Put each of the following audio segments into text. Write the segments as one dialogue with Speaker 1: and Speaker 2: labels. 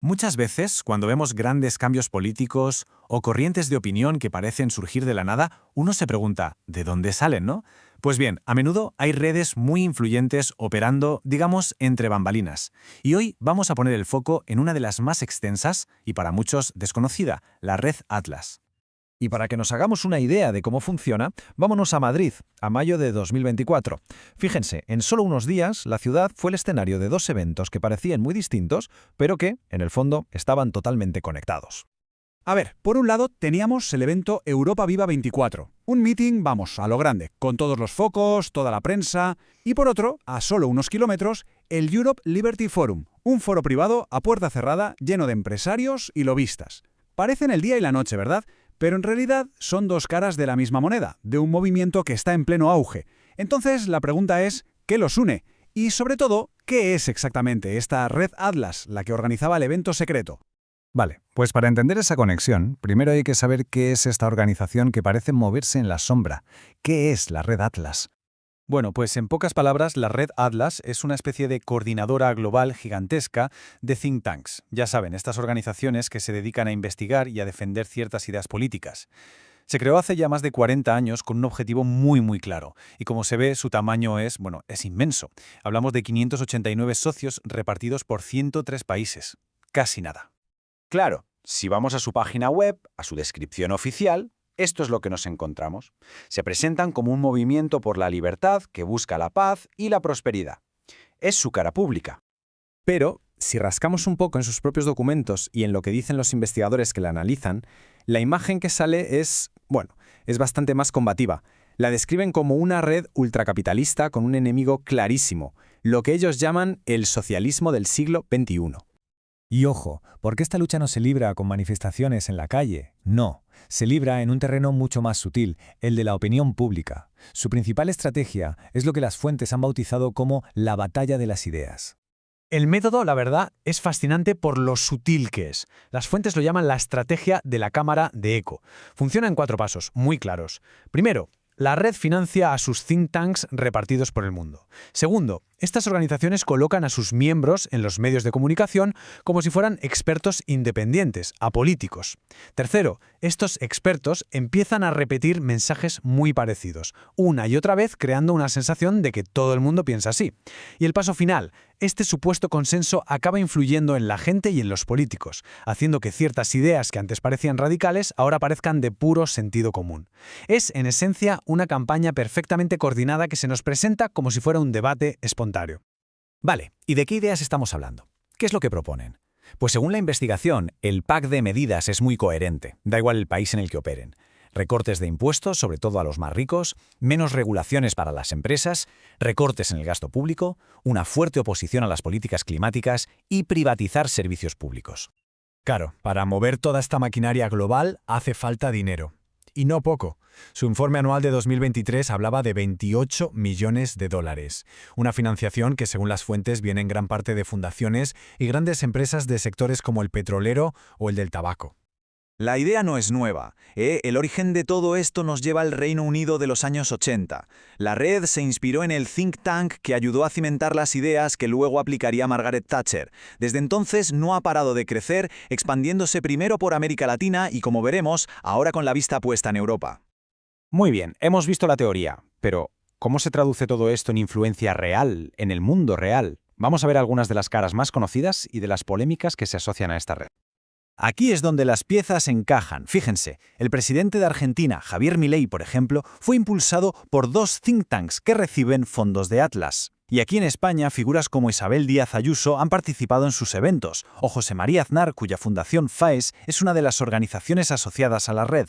Speaker 1: Muchas veces, cuando vemos grandes cambios políticos o corrientes de opinión que parecen surgir de la nada, uno se pregunta, ¿de dónde salen, no? Pues bien, a menudo hay redes muy influyentes operando, digamos, entre bambalinas. Y hoy vamos a poner el foco en una de las más extensas y para muchos desconocida, la red Atlas.
Speaker 2: Y para que nos hagamos una idea de cómo funciona, vámonos a Madrid, a mayo de 2024. Fíjense, en solo unos días, la ciudad fue el escenario de dos eventos que parecían muy distintos, pero que, en el fondo, estaban totalmente conectados.
Speaker 3: A ver, por un lado teníamos el evento Europa Viva 24, un meeting, vamos, a lo grande, con todos los focos, toda la prensa, y por otro, a solo unos kilómetros, el Europe Liberty Forum, un foro privado a puerta cerrada lleno de empresarios y lobistas. Parecen el día y la noche, ¿verdad? Pero en realidad son dos caras de la misma moneda, de un movimiento que está en pleno auge. Entonces la pregunta es, ¿qué los une? Y sobre todo, ¿qué es exactamente esta Red Atlas, la que organizaba el evento secreto?
Speaker 2: Vale, pues para entender esa conexión, primero hay que saber qué es esta organización que parece moverse en la sombra. ¿Qué es la Red Atlas?
Speaker 1: Bueno, pues en pocas palabras, la Red Atlas es una especie de coordinadora global gigantesca de think tanks. Ya saben, estas organizaciones que se dedican a investigar y a defender ciertas ideas políticas. Se creó hace ya más de 40 años con un objetivo muy claro. Y como se ve, su tamaño es inmenso. Hablamos de 589 socios repartidos por 103 países. Casi nada.
Speaker 4: Claro, si vamos a su página web, a su descripción oficial, esto es lo que nos encontramos. Se presentan como un movimiento por la libertad que busca la paz y la prosperidad. Es su cara pública.
Speaker 5: Pero, si rascamos un poco en sus propios documentos y en lo que dicen los investigadores que la analizan, la imagen que sale es bastante más combativa. La describen como una red ultracapitalista con un enemigo clarísimo, lo que ellos llaman el socialismo del siglo XXI.
Speaker 2: Y ojo, porque esta lucha no se libra con manifestaciones en la calle, no. Se libra en un terreno mucho más sutil, el de la opinión pública. Su principal estrategia es lo que las fuentes han bautizado como la batalla de las ideas.
Speaker 6: El método, la verdad, es fascinante por lo sutil que es. Las fuentes lo llaman la estrategia de la cámara de eco. Funciona en 4 pasos, muy claros. Primero, la red financia a sus think tanks repartidos por el mundo. Segundo, estas organizaciones colocan a sus miembros en los medios de comunicación como si fueran expertos independientes, apolíticos. Tercero, estos expertos empiezan a repetir mensajes muy parecidos, una y otra vez creando una sensación de que todo el mundo piensa así. Y el paso final, este supuesto consenso acaba influyendo en la gente y en los políticos, haciendo que ciertas ideas que antes parecían radicales ahora parezcan de puro sentido común. Es, en esencia, una campaña perfectamente coordinada que se nos presenta como si fuera un debate espontáneo.
Speaker 2: Vale, ¿y de qué ideas estamos hablando? ¿Qué es lo que proponen? Pues según la investigación, el pack de medidas es muy coherente, da igual el país en el que operen. Recortes de impuestos, sobre todo a los más ricos, menos regulaciones para las empresas, recortes en el gasto público, una fuerte oposición a las políticas climáticas y privatizar servicios públicos.
Speaker 5: Claro, para mover toda esta maquinaria global hace falta dinero. Y no poco. Su informe anual de 2023 hablaba de 28 millones de dólares. Una financiación que, según las fuentes, viene en gran parte de fundaciones y grandes empresas de sectores como el petrolero o el del tabaco.
Speaker 7: La idea no es nueva. El origen de todo esto nos lleva al Reino Unido de los años 80. La red se inspiró en el think tank que ayudó a cimentar las ideas que luego aplicaría Margaret Thatcher. Desde entonces no ha parado de crecer, expandiéndose primero por América Latina y, como veremos, ahora con la vista puesta en Europa.
Speaker 4: Muy bien, hemos visto la teoría, pero ¿cómo se traduce todo esto en influencia real, en el mundo real? Vamos a ver algunas de las caras más conocidas y de las polémicas que se asocian a esta red.
Speaker 2: Aquí es donde las piezas encajan. Fíjense, el presidente de Argentina, Javier Milei, por ejemplo, fue impulsado por 2 think tanks que reciben fondos de Atlas. Y aquí en España, figuras como Isabel Díaz Ayuso han participado en sus eventos, o José María Aznar, cuya fundación FAES es una de las organizaciones asociadas a la red.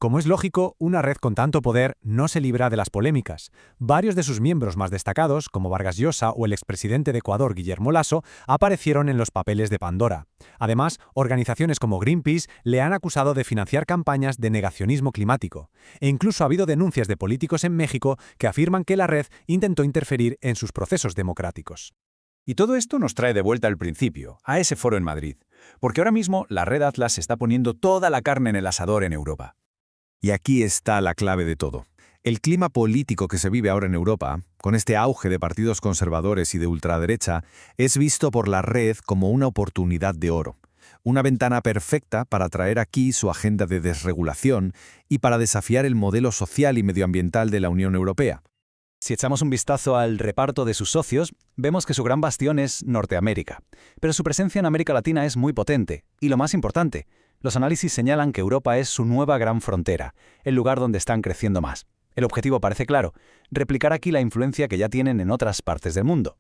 Speaker 6: Como es lógico, una red con tanto poder no se libra de las polémicas. Varios de sus miembros más destacados, como Vargas Llosa o el expresidente de Ecuador, Guillermo Lasso, aparecieron en los papeles de Pandora. Además, organizaciones como Greenpeace le han acusado de financiar campañas de negacionismo climático. E incluso ha habido denuncias de políticos en México que afirman que la red intentó interferir en sus procesos democráticos.
Speaker 4: Y todo esto nos trae de vuelta al principio, a ese foro en Madrid. Porque ahora mismo la Red Atlas está poniendo toda la carne en el asador en Europa.
Speaker 8: Y aquí está la clave de todo. El clima político que se vive ahora en Europa, con este auge de partidos conservadores y de ultraderecha, es visto por la red como una oportunidad de oro. Una ventana perfecta para traer aquí su agenda de desregulación y para desafiar el modelo social y medioambiental de la Unión Europea.
Speaker 2: Si echamos un vistazo al reparto de sus socios, vemos que su gran bastión es Norteamérica. Pero su presencia en América Latina es muy potente. Y lo más importante, los análisis señalan que Europa es su nueva gran frontera, el lugar donde están creciendo más. El objetivo parece claro, replicar aquí la influencia que ya tienen en otras partes del mundo.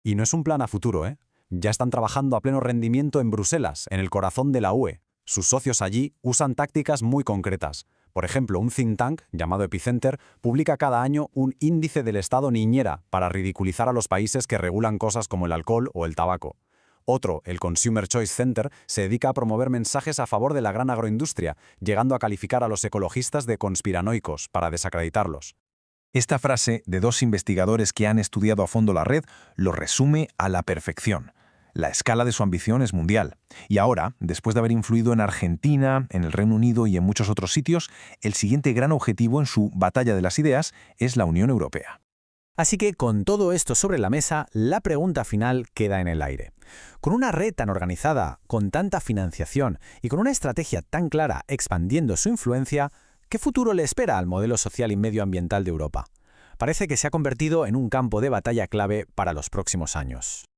Speaker 6: Y no es un plan a futuro, ¿eh? Ya están trabajando a pleno rendimiento en Bruselas, en el corazón de la UE. Sus socios allí usan tácticas muy concretas. Por ejemplo, un think tank, llamado Epicenter, publica cada año un índice del estado niñera para ridiculizar a los países que regulan cosas como el alcohol o el tabaco. Otro, el Consumer Choice Center, se dedica a promover mensajes a favor de la gran agroindustria, llegando a calificar a los ecologistas de conspiranoicos para desacreditarlos.
Speaker 9: Esta frase de dos investigadores que han estudiado a fondo la red lo resume a la perfección. La escala de su ambición es mundial. Y ahora, después de haber influido en Argentina, en el Reino Unido y en muchos otros sitios, el siguiente gran objetivo en su batalla de las ideas es la Unión Europea.
Speaker 2: Así que, con todo esto sobre la mesa, la pregunta final queda en el aire. Con una red tan organizada, con tanta financiación y con una estrategia tan clara expandiendo su influencia, ¿qué futuro le espera al modelo social y medioambiental de Europa? Parece que se ha convertido en un campo de batalla clave para los próximos años.